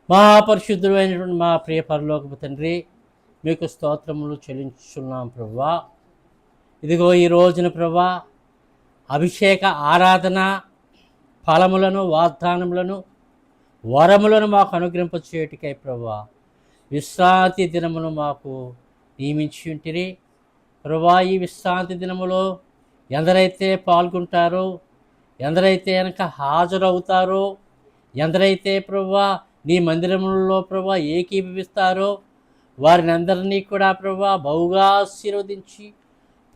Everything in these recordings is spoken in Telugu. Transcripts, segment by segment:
మహాపరిశుద్ధుడు అయినటువంటి మా ప్రియ పరలోకపు తండ్రి, మీకు స్తోత్రములు చెల్లించుచున్నాం ప్రభువా. ఇదిగో ఈ రోజున ప్రభువా, అభిషేక ఆరాధన ఫలములను, వాగ్దానములను, వరములను మాకు అనుగ్రహింపచేయుటకై ప్రభువా, విశ్రాంతి దినమును మాకు నియమించి ఉంటిరి ప్రభువా. ఈ విశ్రాంతి దినములో ఎందరైతే పాల్గొంటారో, ఎందరైతే కనుక హాజరవుతారో, ఎందరైతే ప్రభువా నీ మందిరములలో ప్రభువా ఏకీభవిస్తారో, వారిని అందరినీ కూడా ప్రభువా బహుగా ఆశీర్వదించి,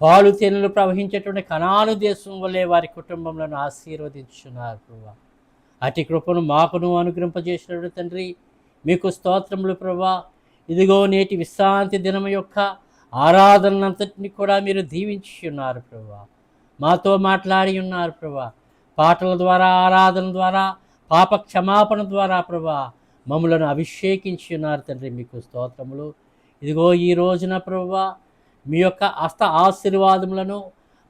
పాలు తేనెలు ప్రవహించేటువంటి కనాను దేశం వల్లే వారి కుటుంబములను ఆశీర్వదించున్నారు ప్రభువా. అటు కృపను మాకును అనుగ్రహింపజేసినటువంటి తండ్రి, మీకు స్తోత్రములు ప్రభువా. ఇదిగో నేటి విశ్రాంతి దినం యొక్క ఆరాధనంతటిని కూడా మీరు దీవించి ఉన్నారు ప్రభువా. మాతో మాట్లాడి ఉన్నారు ప్రభువా. పాటల ద్వారా, ఆరాధన ద్వారా, పాప క్షమాపణ ద్వారా ప్రభువా మమ్ములను అభిషేకించి ఉన్నారు తండ్రి, మీకు స్తోత్రములు. ఇదిగో ఈ రోజున ప్రభువా మీ యొక్క హస్త ఆశీర్వాదములను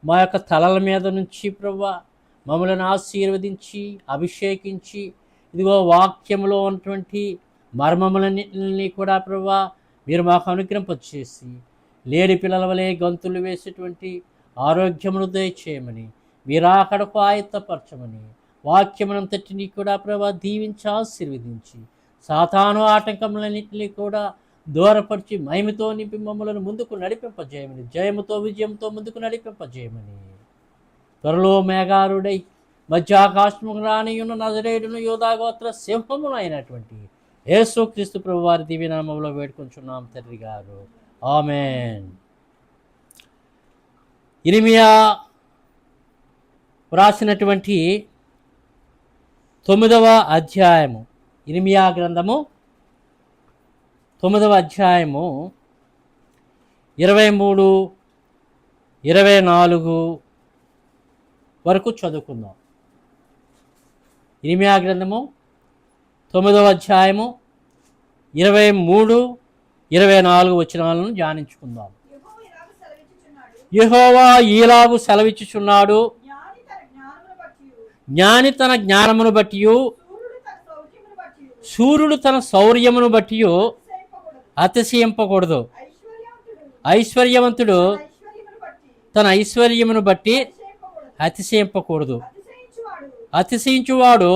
మా యొక్క తలల మీద నుంచి ప్రభువా మమ్మలను ఆశీర్వదించి అభిషేకించి, ఇదిగో వాక్యములో ఉన్నటువంటి మర్మములన్నింటినీ కూడా ప్రభువా మీరు మాకు అనుగ్రహింపచేసి, లేడి పిల్లల వలె గంతులు వేసేటువంటి ఆరోగ్యమును దయచేయమని, మీరాకడకు ఆయత్తపరచమని, వాక్యమునంతటినీ కూడా ప్రభువా దీవించి ఆశీర్వదించి, సాతాను ఆటంకములన్నింటినీ కూడా దూరపరిచి మహిమతో నింపి మమ్మలను ముందుకు నడిపింపజేయమని, జయముతో విజయంతో ముందుకు నడిపింపజేయమని, త్వరలో మేఘారుడై మధ్యాకాశము రానియున్న నజరేయుడును యోధాగోత్ర సింహమును అయినటువంటి యేసుక్రీస్తు ప్రభువారి దివ్యనామములో వేడుకొంచున్నాం తండ్రి గారు, ఆమేన్. ఇర్మియా వ్రాసినటువంటి 9వ అధ్యాయము, ఇర్మియా గ్రంథము 9వ అధ్యాయము 23, 24 వరకు చదువుకుందాం. ఇర్మియా గ్రంథము 9వ అధ్యాయము 23, 24 వచనాలను ధ్యానించుకుందాం. యెహోవా ఈలాగు సెలవిచ్చుచున్నాడు, జ్ఞాని తన జ్ఞానమును బట్టి, సూర్యుడు తన శౌర్యమును బట్టి అతిశయింపకూడదు. ఐశ్వర్యవంతుడు తన ఐశ్వర్యమును బట్టి అతిశయింపకూడదు. అతిశయించువాడు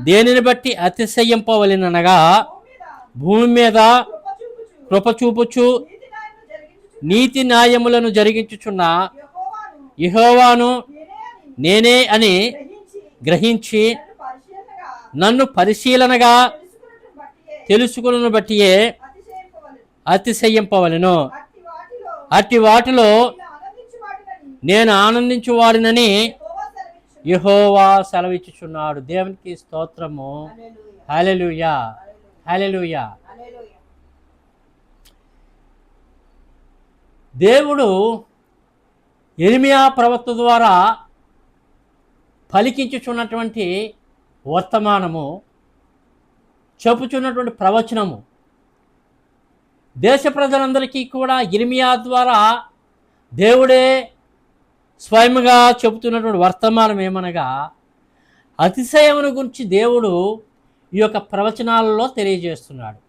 దేనిని బట్టి అతిశయింపవలెననగా, భూమి మీద కృప చూపుచు నీతి న్యాయములను జరిగించుచున్న యెహోవాను నేనే అని గ్రహించి నన్ను పరిశీలనగా తెలుసుకును బట్టియే అతిశయింపవలెను. అట్టి వాటిలో నేను ఆనందించువాడినని యెహోవా సెలవిచ్చుచున్నాడు. దేవునికి స్తోత్రము. హల్లెలూయా, హల్లెలూయా. దేవుడు ఇర్మియా ప్రవక్త ద్వారా పలికించుచున్నటువంటి వర్తమానము, చెప్పుచున్నటువంటి ప్రవచనము దేశ ప్రజలందరికీ కూడా ఇర్మియా ద్వారా దేవుడే స్వయంగా చెబుతున్నటువంటి వర్తమానం ఏమనగా, అతిశయమును గురించి దేవుడు ఈ యొక్క ప్రవచనాలలో తెలియజేస్తున్నాడు.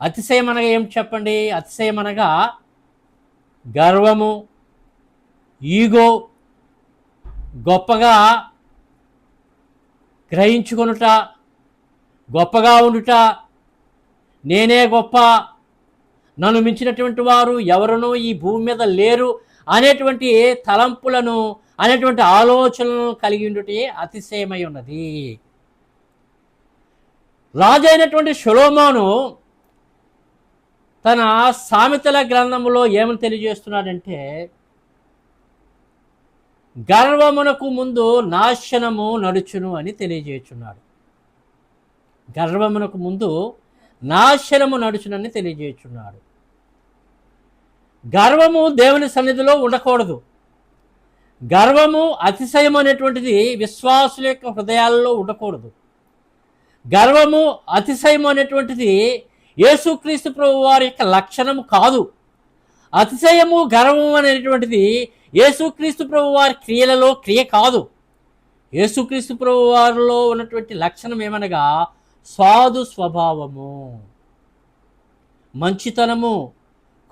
అతిశయం అనగా ఏం చెప్పండి? అతిశయం అనగా గర్వము, ఈగో, గొప్పగా గ్రహించుకొనుట, గొప్పగా ఉండుట, నేనే గొప్ప, నన్ను మించినటువంటి వారు ఎవరునూ ఈ భూమి మీద లేరు అనేటువంటి తలంపులను, అనేటువంటి ఆలోచనలను కలిగి ఉండుటే అతిశయమై ఉన్నది. రాజు అయినటువంటి సొలొమోను తన సామెతల గ్రంథంలో ఏమని తెలియజేస్తున్నాడంటే, గర్వమునకు ముందు నాశనము నడుచును అని తెలియజేస్తున్నాడు. గర్వమునకు ముందు నాశనము నడుచునని తెలియజేస్తున్నాడు. గర్వము దేవుని సన్నిధిలో ఉండకూడదు. గర్వము, అతిశయం అనేటువంటిది విశ్వాసుల యొక్క హృదయాల్లో ఉండకూడదు. గర్వము, అతిశయం అనేటువంటిది యేసుక్రీస్తు ప్రభు వారి యొక్క లక్షణము కాదు. అతిశయము, గర్వము అనేటువంటిది యేసుక్రీస్తు ప్రభు వారి క్రియలలో క్రియ కాదు. యేసుక్రీస్తు ప్రభు వారిలో ఉన్నటువంటి లక్షణం ఏమనగా సాధు స్వభావము, మంచితనము,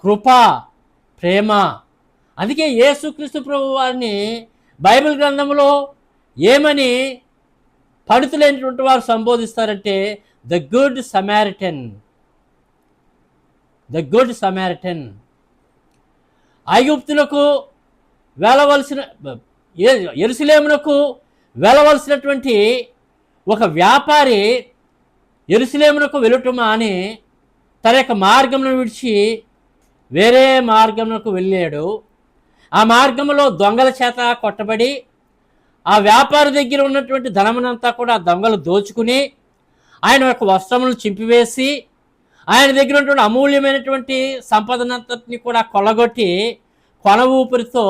కృప, ప్రేమ. అందుకే యేసుక్రీస్తు ప్రభు వారిని బైబిల్ గ్రంథంలో ఏమని పండితులైనటువంటి వారు సంబోధిస్తారంటే the good Samaritan. The good Samaritan. ఐగుప్తులకు వెళ్ళవలసిన, యెరూషలేమునకు వెళ్ళవలసినటువంటి ఒక వ్యాపారి యెరూషలేమునకు వెళ్ళటం అని తన యొక్క మార్గమును విడిచి వేరే మార్గమునకు వెళ్ళాడు. ఆ మార్గంలో దొంగల చేత కొట్టబడి ఆ వ్యాపారి దగ్గర ఉన్నటువంటి ధనమునంతా కూడా దొంగలు దోచుకుని ఆయన యొక్క వస్త్రములను చింపివేసి ఆయన దగ్గర ఉన్నటువంటి అమూల్యమైనటువంటి సంపదనంతటిని కూడా కొల్లగొట్టి కొన ఊపిరితో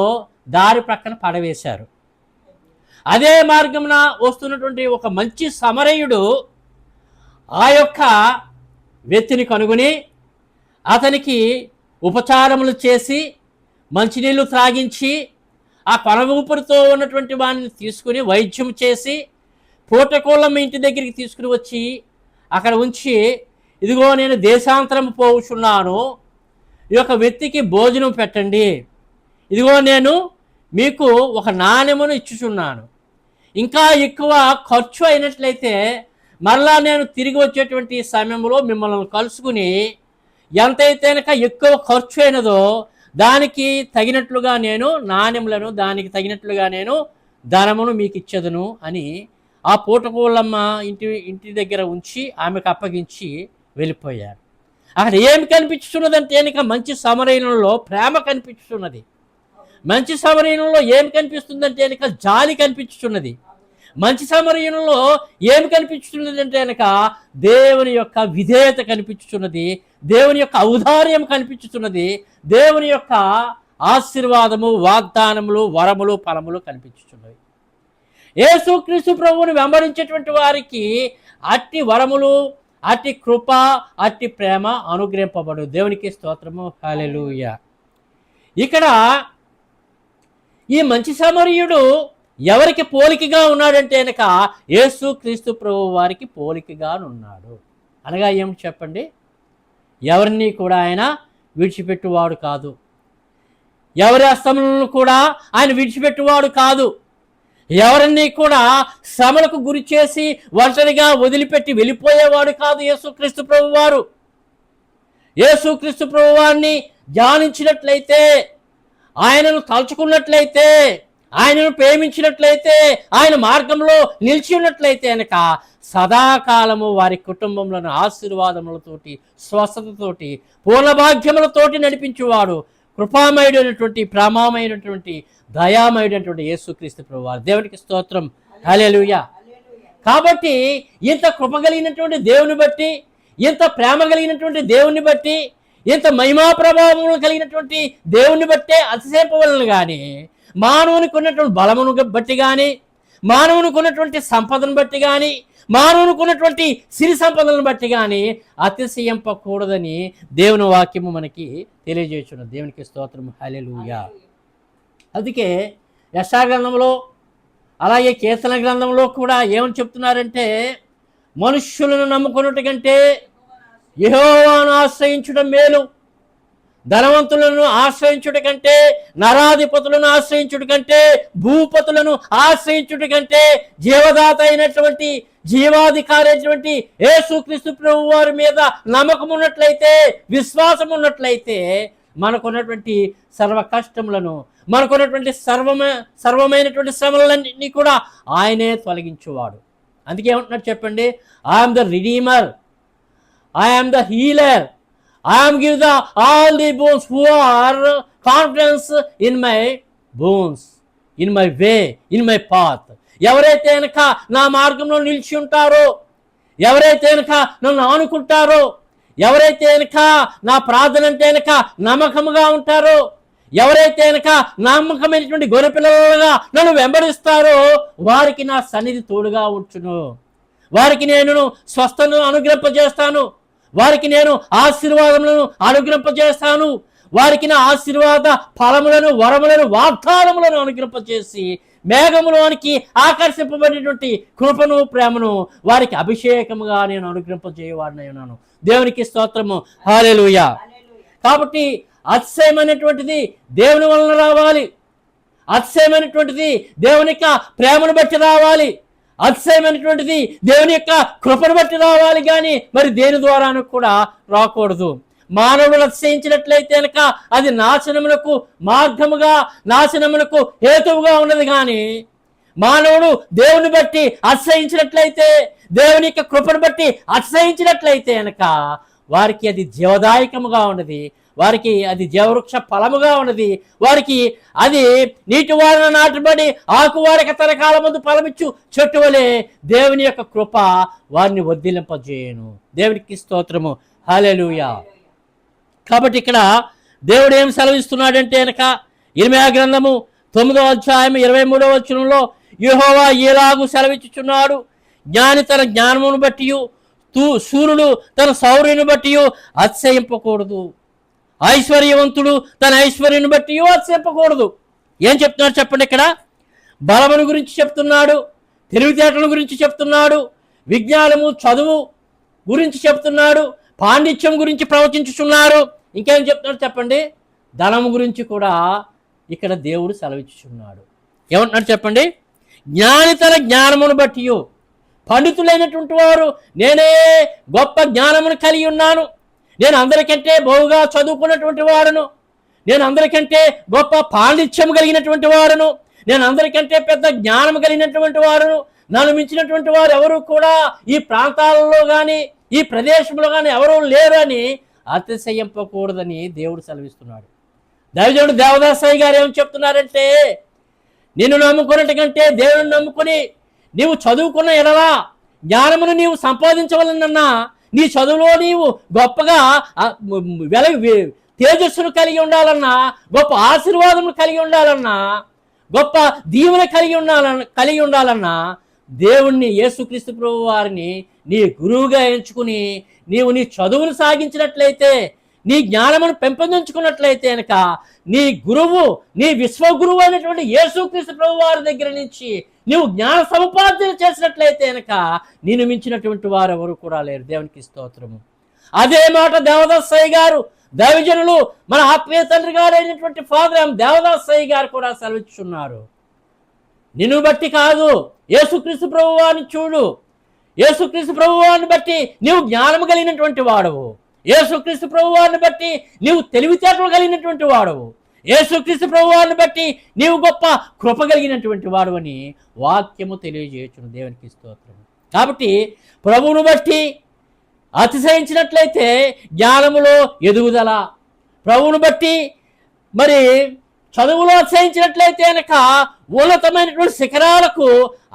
దారి ప్రక్కన పడవేశారు. అదే మార్గమున వస్తున్నటువంటి ఒక మంచి సమరయుడు ఆ యొక్క వ్యక్తిని కనుగొని అతనికి ఉపచారములు చేసి మంచినీళ్ళు త్రాగించి ఆ కొన ఊపిరితో ఉన్నటువంటి వాడిని తీసుకుని వైద్యం చేసి పూటకోళ్ళమ్మ ఇంటి దగ్గరికి తీసుకుని వచ్చి అక్కడ ఉంచి, ఇదిగో నేను దేశాంతరం పోవుచున్నాను, ఈ యొక్క వ్యక్తికి భోజనం పెట్టండి, ఇదిగో నేను మీకు ఒక నాణ్యమును ఇచ్చుచున్నాను, ఇంకా ఎక్కువ ఖర్చు అయినట్లయితే మరలా నేను తిరిగి వచ్చేటువంటి సమయంలో మిమ్మల్ని కలుసుకుని ఎంతైతే ఎక్కువ ఖర్చు అయినదో దానికి తగినట్లుగా నేను నాణ్యములను, దానికి తగినట్లుగా నేను ధనమును మీకు ఇచ్చేదను అని ఆ పూటకోళ్ళమ్మ ఇంటి దగ్గర ఉంచి ఆమెకు అప్పగించి వెళ్ళిపోయారు. అక్కడ ఏమి కనిపించుతున్నదంటే మంచి సమరయంలో ప్రేమ కనిపించుతున్నది. మంచి సమరయంలో ఏమి కనిపిస్తుందంటే జాలి కనిపించుతున్నది. మంచి సమరయంలో ఏమి కనిపించుతున్నదంటే దేవుని యొక్క విధేయత కనిపించుతున్నది, దేవుని యొక్క ఔదార్యం కనిపించుతున్నది, దేవుని యొక్క ఆశీర్వాదము, వాగ్దానములు, వరములు, ఫలములు కనిపించుతున్నవి. యేసుక్రీస్తు ప్రభువుని వెంబడించేటువంటి వారికి అట్టి వరములు, అట్టి కృప, అట్టి ప్రేమ అనుగ్రహింపబడు. దేవునికి స్తోత్రము, హల్లెలూయా. ఇక్కడ ఈ మంచి సమరయుడు ఎవరికి పోలికగా ఉన్నాడంటే యేసుక్రీస్తు ప్రభు వారికి పోలికగా ఉన్నాడు. అనగా ఏమిటి చెప్పండి? ఎవరిని కూడా ఆయన విడిచిపెట్టువాడు కాదు, ఎవరి అస్తములను కూడా ఆయన విడిచిపెట్టువాడు కాదు, ఎవరిని కూడా శ్రమలకు గురి చేసి ఒంటరిగా వదిలిపెట్టి వెళ్ళిపోయేవాడు కాదు యేసుక్రీస్తు ప్రభు వారు. యేసుక్రీస్తు ప్రభు వారిని ధ్యానించినట్లయితే, ఆయనను తలుచుకున్నట్లయితే, ఆయనను ప్రేమించినట్లయితే, ఆయన మార్గంలో నిలిచి ఉన్నట్లయితే సదాకాలము వారి కుటుంబంలోని ఆశీర్వాదములతోటి, స్వస్థతతోటి, పూర్ణభాగ్యములతోటి నడిపించేవాడు కృపామయుడైనటువంటి, ప్రేమమైనటువంటి, దయామయుడైనటువంటి యేసుక్రీస్తు ప్రభువారు. దేవునికి స్తోత్రం, హల్లెలూయా. కాబట్టి ఇంత కృప కలిగినటువంటి దేవుని బట్టి, ఇంత ప్రేమ కలిగినటువంటి దేవుని బట్టి, ఇంత మహిమా ప్రభావము కలిగినటువంటి దేవుని బట్టే అతిశయింపవలను కానీ, మానవునికి ఉన్నటువంటి బలమును బట్టి కానీ, మానవునికి ఉన్నటువంటి సంపదను బట్టి కానీ, మానవునికి ఉన్నటువంటి సిరి సంపదలను బట్టి కానీ అతిశయింపకూడదని దేవుని వాక్యము మనకి తెలియజేస్తున్నది. దేవునికి స్తోత్రం, హల్లెలూయా. అందుకే యెషయా గ్రంథంలో అలాగే కీర్తన గ్రంథంలో కూడా ఏమని చెప్తున్నారంటే, మనుష్యులను నమ్ముకున్నట్టు కంటే యెహోవాను ఆశ్రయించడం మేలు, ధనవంతులను ఆశ్రయించుట కంటే, నరాధిపతులను ఆశ్రయించుట కంటే, భూపతులను ఆశ్రయించుట కంటే, జీవదాత అయినటువంటి, జీవాధికారి అయినటువంటి యేసుక్రీస్తు ప్రభు వారి మీద నమ్మకం ఉన్నట్లయితే, విశ్వాసం ఉన్నట్లయితే మనకున్నటువంటి సర్వ కష్టములను, మనకున్నటువంటి సర్వమైనటువంటి శ్రమలన్నీ కూడా ఆయనే తొలగించేవాడు. అందుకే ఏమంటున్నాడు చెప్పండి? I'm the redeemer, I'm the healer, I am give the all the bones who are confidence in my bones, in my way, in my path. ఎవరైతే నా మార్గంలో నిలిచి ఉంటారో, ఎవరైతే నన్ను ఆనుకుంటారో, ఎవరైతే నా ప్రార్థన అంటే నమ్మకముగా ఉంటారో, ఎవరైతే నమ్మకమైనటువంటి గొర్రెపిల్లలుగా నన్ను వెంబడిస్తారో వారికి నా సన్నిధి తోడుగా ఉంచును, వారికి నేను స్వస్థను అనుగ్రహింపజేస్తాను, వారికి నేను ఆశీర్వాదములను అనుగ్రహింపజేస్తాను, వారికి నా ఆశీర్వాద ఫలములను, వరములను, వాగ్దానములను అనుగ్రహింపజేసి మేఘములోనికి ఆకర్షింపబడినటువంటి కృపను ప్రేమను వారికి అభిషేకముగా నేను అనుగ్రహింపజేయవాడినై ఉన్నాను. దేవునికి స్తోత్రము, హల్లెలూయా. కాబట్టి అతిశయమైనటువంటిది దేవుని వలన రావాలి, అతిశయమైనటువంటిది దేవుని యొక్క ప్రేమను బట్టి రావాలి, అతిశయమైనటువంటిది దేవుని యొక్క కృపను బట్టి రావాలి, కానీ మరి దేని ద్వారాను కూడా రాకూడదు. మానవుడు అతిశయించినట్లయితే కనుక అది నాశనములకు మార్గముగా, నాశనములకు హేతువుగా ఉన్నది. కానీ మానవుడు దేవుని బట్టి అతిశయించినట్లయితే, దేవుని యొక్క కృపను బట్టి అతిశయించినట్లయితే కనుక వారికి అది జీవదాయకముగా ఉన్నది, వారికి అది జీవవృక్ష ఫలముగా ఉన్నది, వారికి అది నీటి వారిన నాటబడి ఆకువారిక తరకాల ముందు ఫలమిచ్చు చెట్టు వలె దేవుని యొక్క కృప వారిని వర్ధిల్లింపజేయును. దేవునికి స్తోత్రము, హల్లెలూయా. కాబట్టి ఇక్కడ దేవుడు ఏం సెలవిస్తున్నాడంటే కనుక ఇర్మీయా గ్రంథము 9వ అధ్యాయం 23వ వచనంలో యెహోవా ఇలాగు సెలవిచ్చుచున్నాడు, జ్ఞాని తన జ్ఞానమును బట్టి, శూరుడు తన శౌర్యను బట్టి అతిశయింపకూడదు, ఐశ్వర్యవంతుడు తన ఐశ్వర్యను బట్టి అతిశయింపకూడదు. ఏం చెప్తున్నాడు చెప్పండి? ఇక్కడ బలమును గురించి చెప్తున్నాడు, తెలివితేటల గురించి చెప్తున్నాడు, విజ్ఞానము చదువు గురించి చెప్తున్నాడు, పాండిత్యం గురించి ప్రవచించుచున్నారు. ఇంకేం చెప్తున్నాడు చెప్పండి? ధనము గురించి కూడా ఇక్కడ దేవుడు సెలవిచ్చుచున్నాడు. ఏమంటున్నాడు చెప్పండి? జ్ఞాని తన జ్ఞానమును బట్టి, పండితులైనటువంటి వారు నేనే గొప్ప జ్ఞానమును కలిగి ఉన్నాను, నేను అందరికంటే బహుగా చదువుకున్నటువంటి వాడును, నేను అందరికంటే గొప్ప పాండిత్యం కలిగినటువంటి వాడును, నేను అందరికంటే పెద్ద జ్ఞానం కలిగినటువంటి వాడును, నన్ను మించినటువంటి వారు ఎవరు కూడా ఈ ప్రాంతాలలో కానీ ఈ ప్రదేశంలో కానీ ఎవరూ లేరని అతిశయింపకూడదని దేవుడు సెలవిస్తున్నాడు. దైవజనుడు దేవదాసయ్య గారు ఏం చెప్తున్నారంటే, నిన్ను నమ్ముకున్నట్టు కంటే దేవుని నమ్ముకుని నీవు చదువుకున్న ఎడలా జ్ఞానమును నీవు సంపాదించవలనన్నా, నీ చదువులో నీవు గొప్పగా తేజస్సును కలిగి ఉండాలన్నా, గొప్ప ఆశీర్వాదమును కలిగి ఉండాలన్నా, గొప్ప దీవెన కలిగి ఉండాలన్నా దేవుణ్ణి, యేసుక్రీస్తు ప్రభు వారిని నీ గురువుగా ఎంచుకుని నీవు నీ చదువును సాగించినట్లయితే, నీ జ్ఞానమును పెంపొందించుకున్నట్లయితే కనుక నీ గురువు, నీ విశ్వగురువు అయినటువంటి యేసుక్రీస్తు ప్రభు వారి దగ్గర నుంచి నీవు జ్ఞాన సముపార్జన చేసినట్లయితే కనుక నేను మించినటువంటి వారు ఎవరు కూడా లేరు. దేవునికి స్తోత్రము. అదే మాట దేవదాసయ్య గారు, దైవజనులు, మన ఆత్మీయ తండ్రి గారు అయినటువంటి ఫాదర్ దేవదాసయ్య గారు కూడా సెలవిస్తున్నారు. నిన్ను బట్టి కాదు, యేసుక్రీస్తు ప్రభువాన్ని చూడు, యేసుక్రీస్తు ప్రభువాన్ని బట్టి నీవు జ్ఞానము కలిగినటువంటి వాడవు, యేసుక్రీస్తు ప్రభువాన్ని బట్టి నీవు తెలివితేటలు కలిగినటువంటి వాడవు, యేసుక్రీస్తు ప్రభువాన్ని బట్టి నీవు గొప్ప కృప కలిగినటువంటి వాడు అని వాక్యము తెలియజేయుచును. దేవునికి స్తోత్రం. కాబట్టి ప్రభువును బట్టి అతిశయించినట్లయితే జ్ఞానములో ఎదుగుదల, ప్రభువును బట్టి మరి చదువులో అతిశయించినట్లయితే కనుక ఉన్నతమైనటువంటి శిఖరాలకు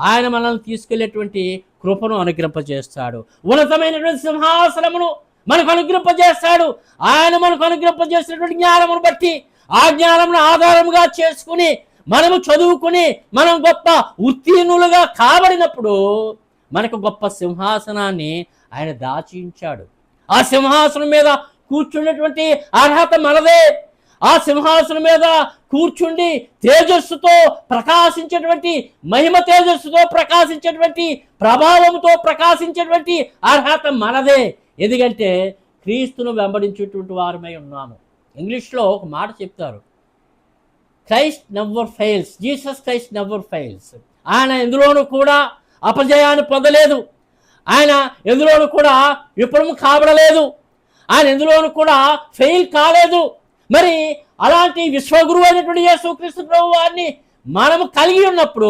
ఆయన మనల్ని తీసుకెళ్లేటువంటి కృపను అనుగ్రహింపజేస్తాడు. ఉన్నతమైనటువంటి సింహాసనమును మనకు అనుగ్రహింపజేస్తాడు. ఆయన మనకు అనుగ్రహింపజేసినటువంటి జ్ఞానమును బట్టి, ఆ జ్ఞానమును ఆధారముగా చేసుకుని మనము చదువుకుని మనం గొప్ప ఉత్తీర్ణులుగా కాబడినప్పుడు మనకు గొప్ప సింహాసనాన్ని ఆయన దాచించాడు. ఆ సింహాసనం మీద కూర్చున్నటువంటి అర్హత మనదే. ఆ సింహాసనం మీద కూర్చుండి తేజస్సుతో ప్రకాశించేటువంటి, మహిమ తేజస్సుతో ప్రకాశించేటువంటి, ప్రభావంతో ప్రకాశించేటువంటి అర్హత మనదే. ఎందుకంటే క్రీస్తును వెంబడించేటువంటి వారమై ఉన్నాము. ఇంగ్లీష్లో ఒక మాట చెప్తారు, Christ never fails, Jesus Christ never fails. ఆయన ఎందులోనూ కూడా అపజయాన్ని పొందలేదు, ఆయన ఎందులోనూ కూడా విఫలము కాబడలేదు, ఆయన ఎందులోనూ కూడా ఫెయిల్ కాలేదు. మరి అలాంటి విశ్వగురువు అయినటువంటి యేసుక్రీస్తు ప్రభు వారిని మనము కలిగి ఉన్నప్పుడు,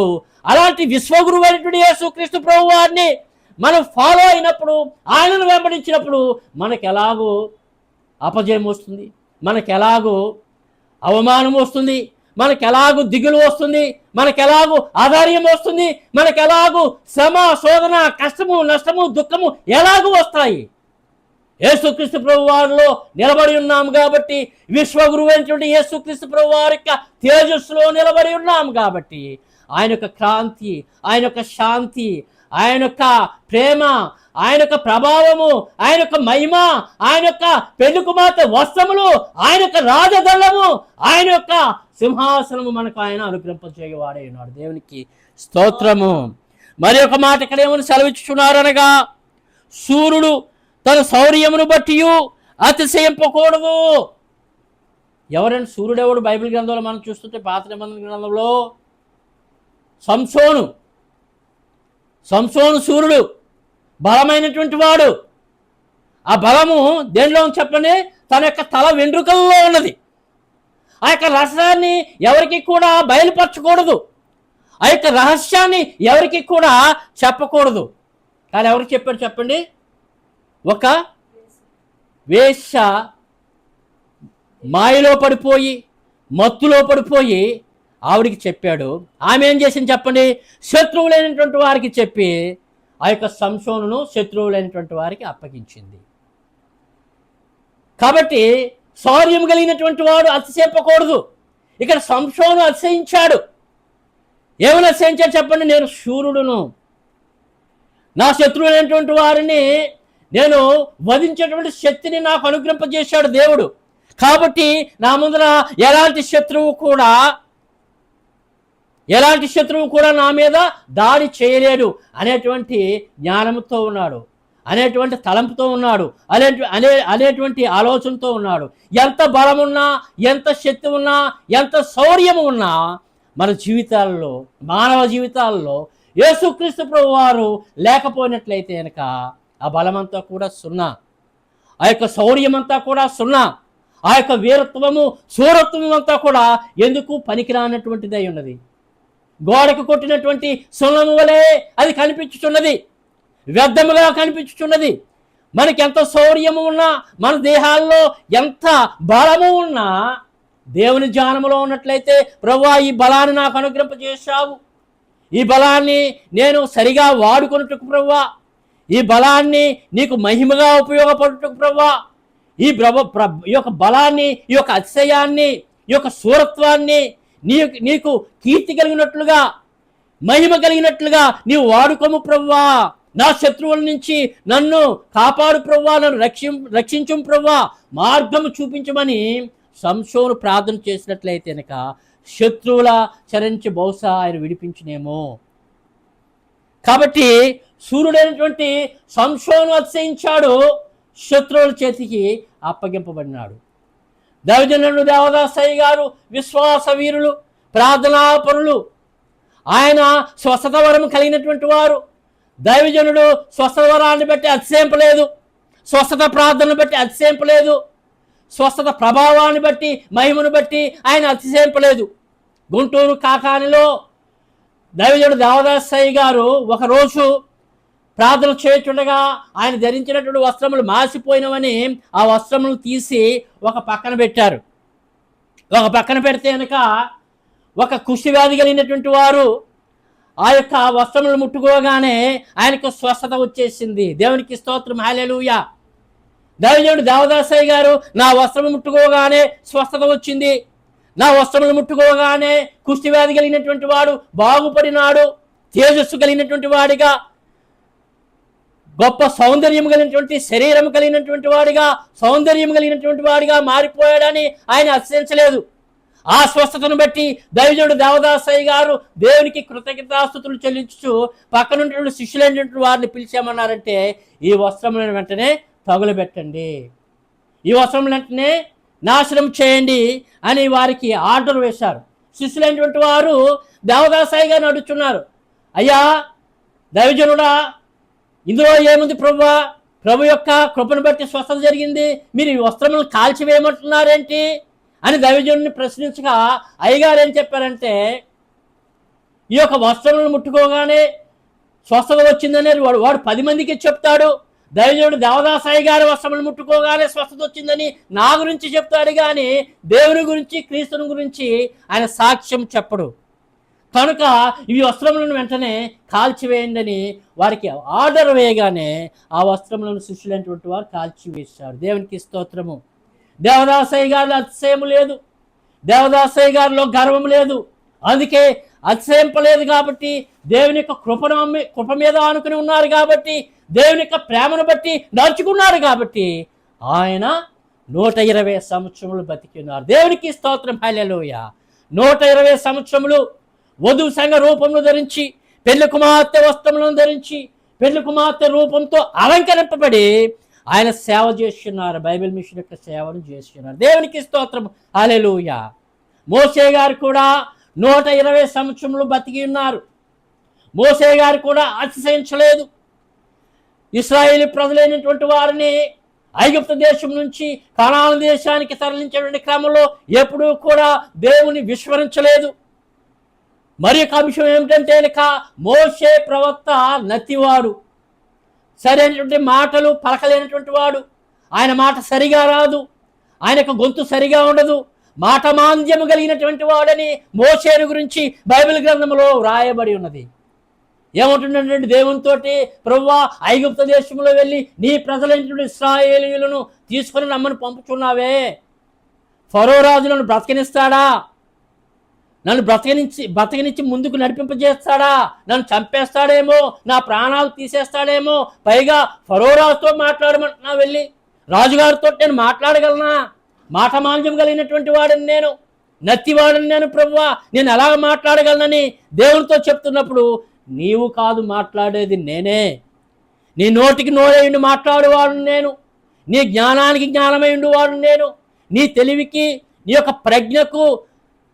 అలాంటి విశ్వగురువు అయినటువంటి యేసుక్రీస్తు ప్రభు వారిని మనం ఫాలో అయినప్పుడు, ఆయనను వెంబడించినప్పుడు మనకు ఎలాగో అపజయం వస్తుంది, మనకు ఎలాగో అవమానం వస్తుంది, మనకు ఎలాగూ దిగులు వస్తుంది, మనకు ఎలాగూ ఆధార్యం వస్తుంది, మనకు ఎలాగూ శ్రమ, శోధన, కష్టము, నష్టము, దుఃఖము ఎలాగూ వస్తాయి. యేసుక్రీస్తు ప్రభు వారిలో నిలబడి ఉన్నాము కాబట్టి, విశ్వగురువు అయినటువంటి యేసుక్రీస్తు ప్రభు వారి యొక్క తేజస్సులో నిలబడి ఉన్నాము కాబట్టి ఆయన యొక్క క్రాంతి, ఆయన యొక్క శాంతి, ఆయన యొక్క ప్రేమ, ఆయన యొక్క ప్రభావము, ఆయన యొక్క మహిమ, ఆయన యొక్క పెళ్లి కుమార్తె వస్త్రములు, ఆయన యొక్క రాజదళము, ఆయన యొక్క సింహాసనము మనకు ఆయన అనుగ్రహింపజేయవాడే ఉన్నాడు. దేవునికి స్తోత్రము. మరి ఒక మాట ఇక్కడ ఏమని సెలవిచ్చుచున్నారనగా, సూర్యుడు తన శౌర్యమును బట్టి అతిశయింపకూడదు. ఎవరైనా సూర్యుడు ఎవడు? బైబిల్ గ్రంథంలో మనం చూస్తుంటే పాత నిబంధన గ్రంథంలో సంసోను సూర్యుడు బలమైనటువంటి వాడు. ఆ బలము దేనిలో చెప్పని తన యొక్క తల వెంట్రుకల్లో ఉన్నది. ఆ యొక్క రహస్యాన్ని ఎవరికి కూడా బయలుపరచకూడదు. ఆ యొక్క రహస్యాన్ని ఎవరికి కూడా చెప్పకూడదు. కానీ ఎవరికి చెప్పాడు చెప్పండి? ఒక వేశ్య మాయలో పడిపోయి, మత్తులో పడిపోయి ఆవిడికి చెప్పాడు. ఆమె ఏం చేసింది చెప్పండి? శత్రువులైనటువంటి వారికి చెప్పి ఆ యొక్క సంసోనును శత్రువులైనటువంటి వారికి అప్పగించింది. కాబట్టి శౌర్యం కలిగినటువంటి వాడు అతిశయింపకూడదు. ఇక్కడ సంసోను అతిశయించాడు. ఏమని అతిశయించాడు చెప్పండి? నేను శూరుడును, నా శత్రువులైనటువంటి వారిని నేను వధించేటువంటి శక్తిని నాకు అనుగ్రహింపజేశాడు దేవుడు. కాబట్టి నా ముందర ఎలాంటి శత్రువు కూడా నా మీద దాడి చేయలేడు అనేటువంటి జ్ఞానంతో ఉన్నాడు, అనేటువంటి తలంపుతో ఉన్నాడు, అనేటువంటి ఆలోచనతో ఉన్నాడు. ఎంత బలమున్నా, ఎంత శక్తి ఉన్నా, ఎంత శౌర్యము ఉన్నా మన జీవితాల్లో, మానవ జీవితాల్లో యేసుక్రీస్తు ప్రభు వారు లేకపోయినట్లయితే కనుక ఆ బలమంతా కూడా సున్నా, ఆ యొక్క శౌర్యమంతా కూడా సున్నా, ఆ యొక్క వీరత్వము శూరత్వము అంతా కూడా ఎందుకు పనికిరానటువంటిదై ఉన్నది. గోడకు కొట్టినటువంటి సున్నము వలె అది కనిపించుచున్నది, వ్యర్థముగా కనిపించుచున్నది. మనకి ఎంత శౌర్యము ఉన్నా, మన దేహాల్లో ఎంత బలము ఉన్నా, దేవుని జ్ఞానములో ఉన్నట్లయితే ప్రభువా ఈ బలాన్ని నాకు అనుగ్రహింపజేశావు, ఈ బలాన్ని నేను సరిగా వాడుకొనుటకు ప్రభువా, ఈ బలాన్ని నీకు మహిమగా ఉపయోగపడుటకు ప్రభువా, ఈ యొక్క బలాన్ని, ఈ యొక్క అతిశయాన్ని, ఈ యొక్క శూరత్వాన్ని నీకు కీర్తి కలిగినట్లుగా, మహిమ కలిగినట్లుగా నీవు వాడుకోము ప్రభువా. నా శత్రువుల నుంచి నన్ను కాపాడు ప్రభువా, నన్ను రక్షించు ప్రభువా, మార్గము చూపించమని సంసోను ప్రార్థన చేసినట్లయితే కనుక శత్రువుల చరించి బహుశా ఆయన విడిపించునేమో. కాబట్టి సూర్యుడైనటువంటి సంసోను అతిశయించాడు, శత్రువుల చేతికి అప్పగింపబడినాడు. దైవజనుడు దేవదాసయ్య గారు విశ్వాస వీరులు, ప్రార్థనాపరులు, ఆయన స్వస్థత వరం కలిగినటువంటి వారు. దైవజనుడు స్వస్థత వరాన్ని బట్టి అతిశయింపలేదు, స్వస్థత ప్రార్థనను బట్టి అతిశయింపలేదు, స్వస్థత ప్రభావాన్ని బట్టి, మహిమను బట్టి ఆయన అతిశయింపలేదు. గుంటూరు కాకానిలో దైవజనుడు దేవదాసయ్య గారు ఒకరోజు ప్రార్థన చేయుచుండగా ఆయన ధరించినటువంటి వస్త్రములు మాసిపోయినవని ఆ వస్త్రములు తీసి ఒక పక్కన పెట్టారు. ఒక పక్కన పెడితే కనుక ఒక కుష్టి వ్యాధి కలిగినటువంటి వారు ఆ యొక్క వస్త్రములు ముట్టుకోగానే ఆయనకు స్వస్థత వచ్చేసింది. దేవునికి స్తోత్రం, హల్లెలూయా. దైవజనుడు దేవదాసయ్య గారు నా వస్త్రము ముట్టుకోగానే స్వస్థత వచ్చింది, నా వస్త్రములు ముట్టుకోగానే కుష్టి వ్యాధి కలిగినటువంటి వాడు బాగుపడినాడు, తేజస్సు కలిగినటువంటి వాడిగా, గొప్ప సౌందర్యం కలిగినటువంటి శరీరం కలిగినటువంటి వాడిగా, సౌందర్యం కలిగినటువంటి వాడిగా మారిపోయాడని ఆయన అతిశయించలేదు. ఆ స్వస్థతను బట్టి దైవజనుడు దేవదాసయ్య గారు దేవునికి కృతజ్ఞతాస్తుతులు చెల్లించు పక్కనుండి శిష్యులైనటువంటి వారిని పిలిచామన్నారంటే ఈ వస్త్రములను వెంటనే తగులబెట్టండి, ఈ వస్త్రములు వెంటనే నాశనం చేయండి అని వారికి ఆర్డర్ వేశారు. శిష్యులైనటువంటి వారు దేవదాసయ్య గారిని అడుగుతున్నారు, అయ్యా దైవజనుడా, ఇందులో ఏముంది ప్రభువా? ప్రభు యొక్క కృపను బట్టి స్వస్థత జరిగింది, మీరు ఈ వస్త్రములను కాల్చివేయమంటున్నారేంటి అని దైవజనుడిని ప్రశ్నించగా అయ్యగారు ఏం చెప్పారంటే, ఈ యొక్క వస్త్రములను ముట్టుకోగానే స్వస్థత వచ్చిందనేది వాడు 10 మందికి చెప్తాడు. దైవజనుడు దేవదాసయ్య గారి వస్త్రములను ముట్టుకోగానే స్వస్థత వచ్చిందని నా గురించి చెప్తాడు, కానీ దేవుని గురించి, క్రీస్తుని గురించి ఆయన సాక్ష్యం చెప్పడు. కనుక ఈ వస్త్రములను వెంటనే కాల్చివేయండి అని వారికి ఆర్డర్ వేయగానే ఆ వస్త్రములను శిష్యులైనటువంటి వారు కాల్చివేశారు. దేవునికి స్తోత్రము. దేవదాసయ్య గారిలో అతిశయము లేదు, దేవదాసయ్య గారిలో గర్వం లేదు, అందుకే అతిశయింపలేదు. కాబట్టి దేవుని యొక్క కృప మీద ఆనుకుని ఉన్నారు, కాబట్టి దేవుని యొక్క ప్రేమను బట్టి నడుచుకున్నారు, కాబట్టి ఆయన 120 సంవత్సరములు బతికి ఉన్నారు. దేవునికి స్తోత్రం, హల్లెలూయా. 120 సంవత్సరములు వధువు సంఘ రూపమును ధరించి, పెళ్లి కుమార్తె వస్త్రములను ధరించి, పెళ్లి కుమార్తె రూపంతో అలంకరింపబడి ఆయన సేవ చేస్తున్నారు. బైబిల్ మిషన్ యొక్క సేవను చేస్తున్నారు. దేవునికి స్తోత్రం. హల్లెలూయా. మోషే గారు కూడా 120 సంవత్సరములు బతికి ఉన్నారు. మోషే గారు కూడా అతిశయించలేదు. ఇశ్రాయేలు ప్రజలైనటువంటి వారిని ఐగుప్తు దేశం నుంచి కనాను దేశానికి తరలించేటువంటి క్రమంలో ఎప్పుడూ కూడా దేవుని విస్మరించలేదు. మరి ఒక అంశం ఏమిటంటే కనుక మోషే ప్రవక్త నత్తివాడు, సరైనటువంటి మాటలు పలకలేనటువంటి వాడు. ఆయన మాట సరిగా రాదు, ఆయనకు గొంతు సరిగా ఉండదు, మాట మాంద్యము కలిగినటువంటి వాడని మోషేను గురించి బైబిల్ గ్రంథంలో వ్రాయబడి ఉన్నది. ఏమంటుండంటే దేవునితోటి, ప్రభువా ఐగుప్తు దేశంలో వెళ్ళి నీ ప్రజలైనటువంటి ఇశ్రాయేలీయులను తీసుకొని రమ్మని పంపుచున్నావే, ఫరో రాజు నన్ను బ్రతకనిస్తాడా? నన్ను బ్రతకనిచ్చి ముందుకు నడిపింపజేస్తాడా? నన్ను చంపేస్తాడేమో, నా ప్రాణాలు తీసేస్తాడేమో, పైగా ఫరో రాజుతో మాట్లాడమంటున్నా, వెళ్ళి రాజుగారితో నేను మాట్లాడగలనా? మాట మాంద్యం కలిగినటువంటి వాడిని నేను, నత్తివాడిని నేను, ప్రభువా నేను ఎలాగ మాట్లాడగలనని దేవునితో చెప్తున్నప్పుడు, నీవు కాదు మాట్లాడేది నేనే, నీ నోటికి నోరేయుండి మాట్లాడేవాడు నేను, నీ జ్ఞానానికి జ్ఞానమై ఉండేవాడు నేను, నీ తెలివికి నీ యొక్క ప్రజ్ఞకు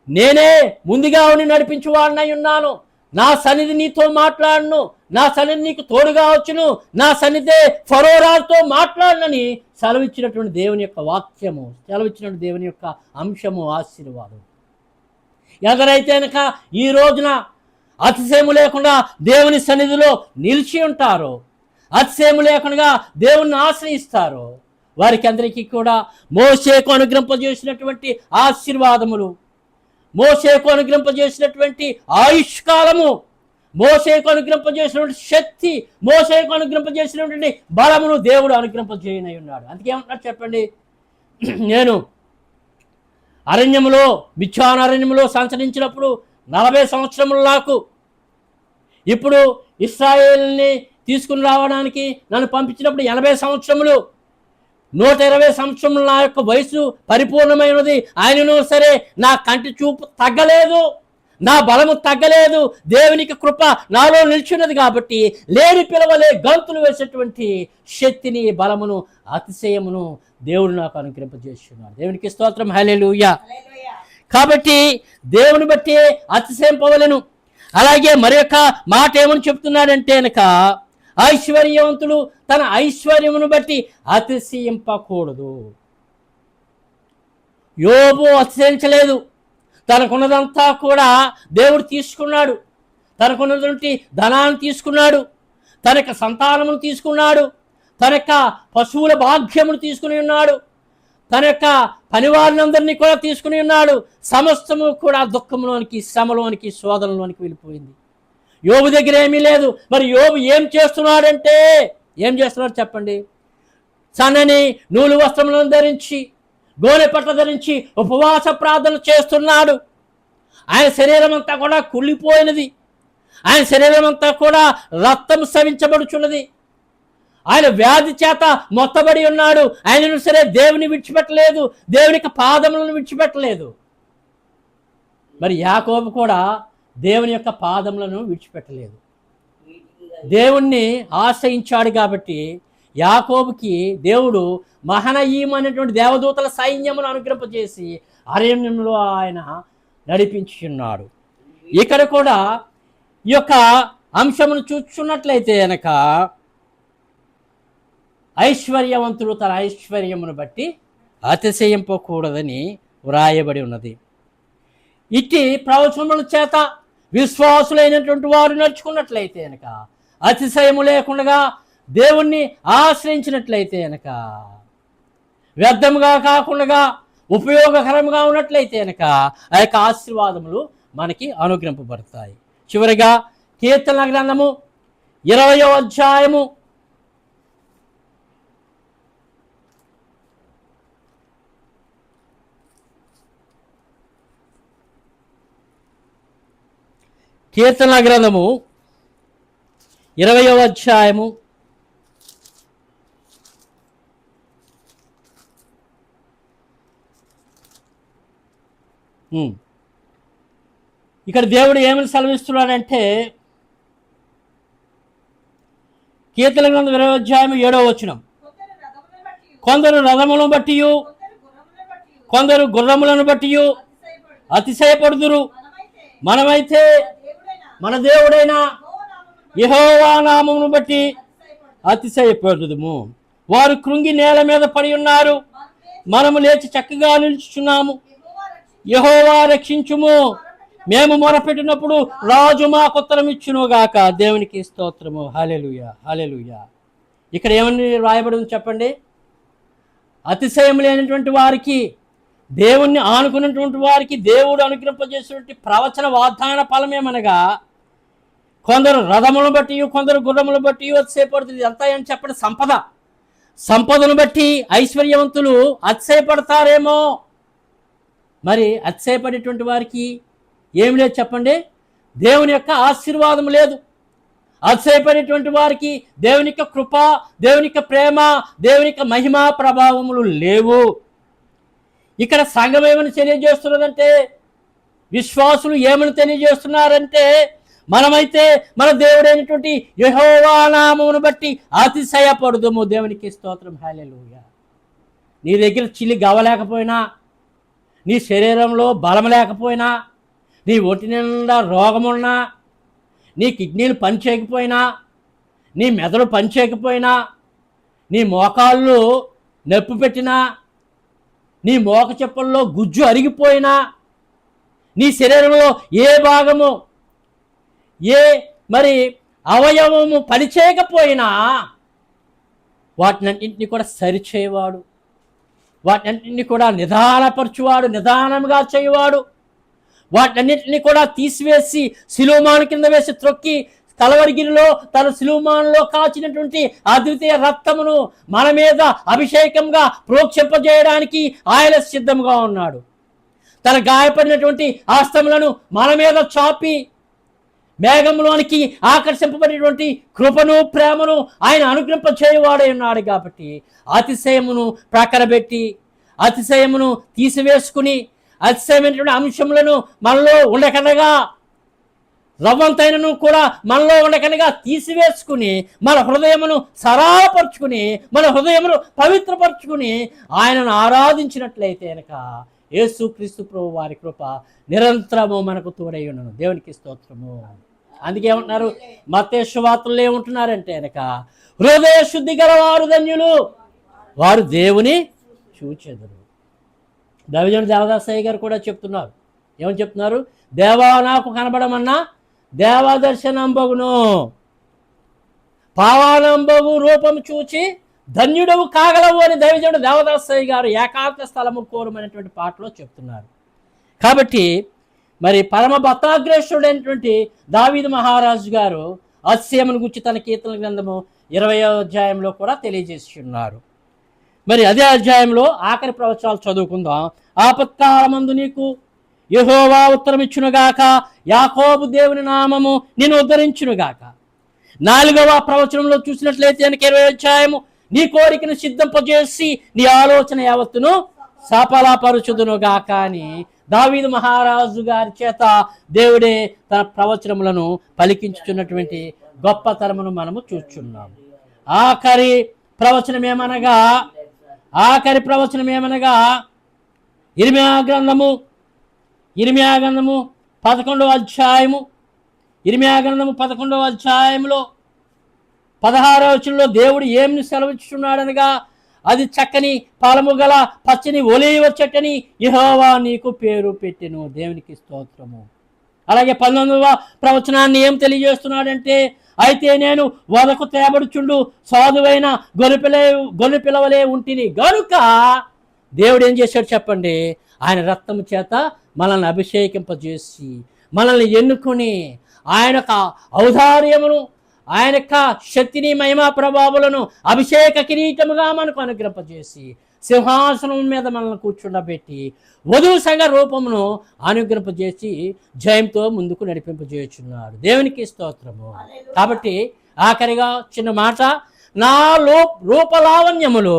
నేనే ముందుగా ఉండి నడిపించేవాడినై ఉన్నాను. నా సన్నిధి నీతో మాట్లాడను, నా సన్నిధి నీకు తోడుగా వచ్చును, నా సన్నిధే ఫరో రాజుతో మాట్లాడనని సెలవిచ్చినటువంటి దేవుని యొక్క వాక్యము, సెలవిచ్చినటువంటి దేవుని యొక్క అంశము, ఆశీర్వాదం. ఎవరైతే కనుక ఈ రోజున అతిశయము లేకుండా దేవుని సన్నిధిలో నిలిచి ఉంటారో, అతిశయము లేకుండా దేవుణ్ణి ఆశ్రయిస్తారో, వారికి అందరికీ కూడా మోషేకు అనుగ్రహింపజేసినటువంటి ఆశీర్వాదములు, మోషేకు అనుగ్రహింపజేసినటువంటి ఆయుష్కాలము, మోషేకు అనుగ్రహింపజేసినటువంటి శక్తి, మోషేకు అనుగ్రహింపజేసినటువంటి బలమును దేవుడు అనుగ్రహింపజేయనై ఉన్నాడు. అందుకేమంటున్నాడు చెప్పండి? నేను అరణ్యములో, మిథ్యానారణ్యములో సంచరించినప్పుడు 40 సంవత్సరములు నాకు, ఇప్పుడు ఇశ్రాయేలుని తీసుకుని రావడానికి నన్ను పంపించినప్పుడు 80 సంవత్సరములు, 120 సంవత్సరములు నా యొక్క వయసు పరిపూర్ణమైనది. ఆయనను సరే నా కంటి చూపు తగ్గలేదు, నా బలము తగ్గలేదు, దేవునికి కృప నాలో నిలిచినది కాబట్టి లేని పిలవలే గంతులు వేసేటువంటి శక్తిని, బలమును, అతిశయమును దేవుడు నాకు అనుగ్రహింపజేస్తున్నాడు. దేవునికి స్తోత్రం. హల్లెలూయా. కాబట్టి దేవుని బట్టి అతిశయింపవలెను. అలాగే మరి యొక్క మాట ఏమని చెప్తున్నాడంటే కనుక, ఐశ్వర్యవంతుడు తన ఐశ్వర్యమును బట్టి అతిశయింపకూడదు. యోబు అతిశయించలేదు. తనకున్నదంతా కూడా దేవుడు తీసుకున్నాడు. తనకున్నటువంటి ధనాన్ని తీసుకున్నాడు, తన యొక్క సంతానమును తీసుకున్నాడు, తన యొక్క పశువుల భాగ్యమును తీసుకుని ఉన్నాడు, తన యొక్క పనివారినందరినీ కూడా తీసుకుని ఉన్నాడు. సమస్తము కూడా దుఃఖంలోనికి, శ్రమలోనికి, శోధనలోనికి వెళ్ళిపోయింది. యోబు దగ్గర ఏమీ లేదు. మరి యోబు ఏం చేస్తున్నాడంటే, ఏం చేస్తున్నాడు చెప్పండి? సన్నని నూలు వస్త్రములను ధరించి, గోనె పట్ట ధరించి ఉపవాస ప్రార్థన చేస్తున్నాడు. ఆయన శరీరం అంతా కూడా కుళ్ళిపోయినది, ఆయన శరీరం అంతా కూడా రక్తం స్రవించబడుచున్నది, ఆయన వ్యాధి చేత మొత్తబడి ఉన్నాడు. ఆయనను సరే దేవుని విడిచిపెట్టలేదు, దేవునికి పాదములను విడిచిపెట్టలేదు. మరి యాకోబు కూడా దేవుని యొక్క పాదములను విడిచిపెట్టలేదు. దేవుణ్ణి ఆశ్రయించాడు కాబట్టి యాకోబుకి దేవుడు మహనయీం అనేటువంటి దేవదూతల సైన్యమును అనుగ్రహింపజేసి అరణ్యంలో ఆయన నడిపించున్నాడు. ఇక్కడ కూడా ఈ యొక్క అంశమును చూస్తున్నట్లయితే కనుక, ఐశ్వర్యవంతుడు తన ఐశ్వర్యమును బట్టి అతిశయింపకూడదని వ్రాయబడి ఉన్నది. ఇట్టి ప్రవచనముల చేత విశ్వాసులైనటువంటి వారు నడుచుకున్నట్లయితే కనుక, అతిశయము లేకుండా దేవుణ్ణి ఆశ్రయించినట్లయితే కనుక, వ్యర్థముగా కాకుండా ఉపయోగకరంగా ఉన్నట్లయితే కనుక ఆ యొక్క ఆశీర్వాదములు మనకి అనుగ్రహింపబడతాయి. చివరిగా కీర్తనల గ్రంథము 20వ అధ్యాయము 20వ అధ్యాయము 1 ఇక్కడ దేవుడు ఏమని సెలవిస్తున్నాడంటే, కీర్తన గ్రంథం 20వ అధ్యాయం 7వ వచనం, కొందరు రథములను బట్టి కొందరు గుర్రములను బట్టి అతిశయపడుదురు, మనమైతే మన దేవుడైన యెహోవా నామమును బట్టి అతిశయపడుదుము. వారు కృంగి నేల మీద పడి ఉన్నారు, మనము లేచి చక్కగా నిలుచుచున్నాము. యెహోవా రక్షించుము, మేము మొరపెట్టినప్పుడు రాజు మాకు ఉత్తరం ఇచ్చునుగాక. దేవునికి స్తోత్రము. హల్లెలూయా, హల్లెలూయా. ఇక్కడ ఏమని రాయబడింది చెప్పండి? అతిశయం లేనటువంటి వారికి, దేవుణ్ణి ఆనుకున్నటువంటి వారికి దేవుడు అనుగ్రహింపజేసినటువంటి ప్రవచన వాగ్దాన ఫలమేమనగా, కొందరు రథములను బట్టి కొందరు గుర్రములను బట్టి అతిశయపడుతుంది. ఎంత అని చెప్పండి? సంపదను బట్టి ఐశ్వర్యవంతులు అతిశయపడతారేమో. మరి అతిశయపడేటువంటి వారికి ఏమి లేదు చెప్పండి? దేవుని యొక్క ఆశీర్వాదం లేదు. అతిశయపడేటువంటి వారికి దేవుని యొక్క కృప, దేవుని యొక్క ప్రేమ, దేవుని యొక్క మహిమా ప్రభావములు లేవు. ఇక్కడ సంఘం ఏమని తెలియజేస్తున్నదంటే, విశ్వాసులు ఏమని తెలియజేస్తున్నారంటే, మనమైతే మన దేవుడైనటువంటి యెహోవా నామమును బట్టి అతిశయపడుదుము. దేవునికి స్తోత్రం. హల్లెలూయా. నీ దగ్గర చిల్లి గవ్వలేకపోయినా, నీ శరీరంలో బలం లేకపోయినా, నీ ఒంటి నిండా రోగమున్నా, నీ కిడ్నీలు పనిచేయకపోయినా, నీ మెదడు పనిచేయకపోయినా, నీ మోకాళ్ళు నొప్పి పెట్టినా, నీ మోక చెప్పుల్లో గుజ్జు అరిగిపోయినా, నీ శరీరంలో ఏ భాగము ఏ మరి అవయవము పనిచేయకపోయినా వాటినన్నింటినీ కూడా సరిచేయవాడు, వాటినన్నింటినీ కూడా నిదానపరచువాడు, నిదానంగా చేయవాడు. వాటినన్నింటినీ కూడా తీసివేసి సిలువమాను కింద వేసి త్రొక్కి కలవరిగిరిలో తన సిలువమానులో కాచినటువంటి అద్వితీయ రక్తమును మన మీద అభిషేకంగా ప్రోక్షింపజేయడానికి ఆయన సిద్ధంగా ఉన్నాడు. తన గాయపడినటువంటి హస్తములను మన మీద చాపి మేఘంలోనికి ఆకర్షింపబడినటువంటి కృపను ప్రేమను ఆయన అనుగ్రహింపచేయువాడై ఉన్నాడు. కాబట్టి అతిశయమును ప్రక్కన పెట్టి, అతిశయమును తీసివేసుకుని, అతిశయమైనటువంటి అంశములను మనలో ఉండకనగా, రవ్వంతైనను కూడా మనలో ఉండకనగా తీసివేసుకుని, మన హృదయమును సరాపరుచుకుని, మన హృదయమును పవిత్రపరుచుకుని ఆయనను ఆరాధించినట్లయితే కనుక యేసుక్రీస్తు ప్రభు వారి కృప నిరంతరము మనకు తోడై ఉన్నను. దేవునికి స్తోత్రము. అందుకే ఏమంటున్నారు? మత్తయి సువార్తలో ఏమంటున్నారంటే కనుక, హృదయ శుద్ధి గలవారు ధన్యులు, వారు దేవుని చూచెదరు. దైవజనుడు దేవదాసయ్య గారు కూడా చెప్తున్నారు. ఏమని చెప్తున్నారు? దేవా నాకు కనబడమన్నా దేవదర్శనంబగును, పావానంబగు రూపం చూచి ధన్యుడవు కాగలవు అని దైవజనుడు దేవదాసయ్య గారు ఏకాంత స్థలము కోరమనేటువంటి పాటలో చెప్తున్నారు. కాబట్టి మరి పరమ భక్తాగ్రేష్ఠుడైనటువంటి దావీదు మహారాజు గారు అతిశయమును గురించి తన కీర్తన గ్రంథము 20వ అధ్యాయంలో కూడా తెలియజేసి ఉన్నారు. మరి అదే అధ్యాయంలో ఆఖరి ప్రవచనాలు చదువుకుందాం. ఆపత్కాలమందు నీకు యెహోవా ఉత్తరమిచ్చునుగాక, యాకోబు దేవుని నామము నిన్ను ఉద్ధరించునుగాక. 4వ ప్రవచనంలో చూసినట్లయితే 20వ అధ్యాయము, నీ కోరికను సిద్ధింపజేసి నీ ఆలోచన యావత్తును సఫలపరచుదునుగాక అని దావీదు మహారాజు గారి చేత దేవుడే తన ప్రవచనములను పలికించుచున్నటువంటి గొప్ప తరమును మనము చూస్తున్నాము. ఆఖరి ప్రవచనం ఏమనగా ఇర్మియా గ్రంథము 11వ అధ్యాయము, ఇర్మియా గ్రంథము 11వ అధ్యాయంలో 16వ వచనంలో దేవుడు ఏమి సెలవిస్తున్నాడనగా, అది చక్కని ఫలము గల పచ్చని ఒలీవ చెట్టని యెహోవా నీకు పేరు పెట్టెను. దేవునికి స్తోత్రము. అలాగే 19వ ప్రవచనాన్ని ఏం తెలియజేస్తున్నాడంటే, అయితే నేను వదకు తేబడుచుండు సాధువైన గొర్రెపిల్లవలే ఉంటిని గనుక దేవుడు ఏం చేశాడు చెప్పండి? ఆయన రక్తము చేత మనల్ని అభిషేకింపజేసి, మనల్ని ఎన్నుకొని, ఆయన యొక్క ఔదార్యమును, ఆయన యొక్క శక్తిని, మహిమా ప్రభావాలను అభిషేక కిరీటముగా మనకు అనుగ్రహింపజేసి, సింహాసనం మీద మనల్ని కూర్చుండబెట్టి వధువు సంఘ రూపమును అనుగ్రహింపజేసి జయంతో ముందుకు నడిపింపజేయుచున్నాడు. దేవునికి స్తోత్రము. కాబట్టి ఆఖరిగా చిన్న మాట, నా రూపలావణ్యములు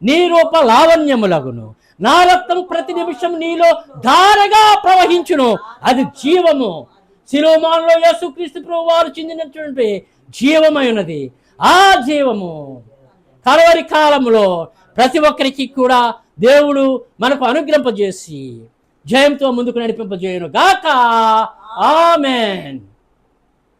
నీ రూపలావణ్యములగును, నా రక్తం ప్రతి నిమిషం నీలో ధారగా ప్రవహించును. అది జీవము. శిలోమానులో యేసుక్రీస్తు ప్రభువు వారు చెందినటువంటి జీవమై ఉన్నది. ఆ జీవము కలవరి కాలంలో ప్రతి ఒక్కరికి కూడా దేవుడు మనకు అనుగ్రహింపజేసి జయంతో ముందుకు నడిపింపజేయును గాక. ఆమేన్.